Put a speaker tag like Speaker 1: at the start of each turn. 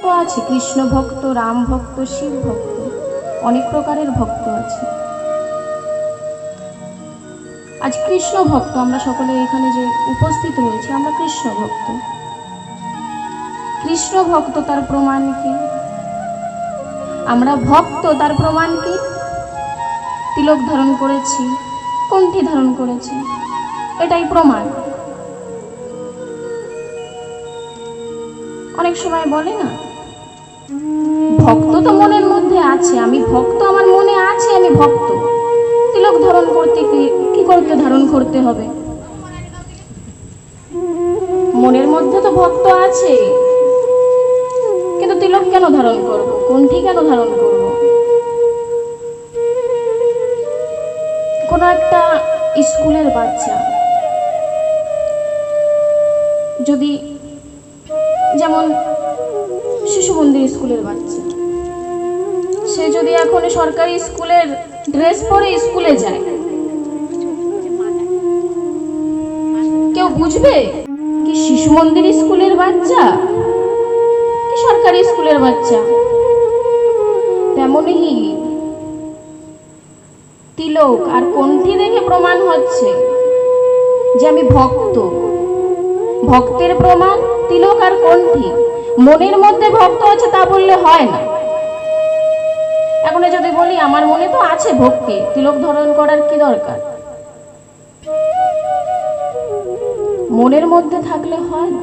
Speaker 1: ভক্ত আছে, কৃষ্ণ ভক্ত, রাম ভক্ত, শিব ভক্ত, অনেক প্রকারের ভক্ত আছে। আজ কৃষ্ণ ভক্ত আমরা সকলে এখানে যে উপস্থিত রয়েছে, আমরা কৃষ্ণ ভক্ত। কৃষ্ণ ভক্ত, তার প্রমাণ কি? আমরা ভক্ত, তার প্রমাণ কি? তিলক ধারণ করেছি, কণ্ঠি ধারণ করেছি, এটাই প্রমাণ। অনেক সময় বলে না, ভক্ত তো মনের মধ্যে আছে, আমি ভক্ত, আমার মনে আছে আমি ভক্ত, তিলক ধারণ করতে কি করতে ধারণ করতে হবে? মনের মধ্যে তো ভক্ত আছে, কিন্তু তিলক কেন ধারণ করব, কণ্ঠি কেন ধারণ করব? কোনো একটা স্কুলের বাচ্চা যদি, যেমন শিশু মন্দির স্কুলের বাচ্চা, সে যদি এখন সরকারি স্কুলের ড্রেস পরে স্কুলে যায়, কেউ বুঝবে কি শিশু মন্দির স্কুলের বাচ্চা কি সরকারি স্কুলের বাচ্চা? তেমনই তিলক আর কণ্ঠি দেখে প্রমাণ হচ্ছে যে আমি ভক্ত। ভক্তের প্রমাণ তিলক আর কণ্ঠি। মনের মধ্যে ভক্ত আছে তা বললে হয় না। এখন যদি বলি আমার মনে তো আছে ভক্তি, তিলক ধারণ করার কি দরকার? মনের মধ্যে থাকলে হয় না।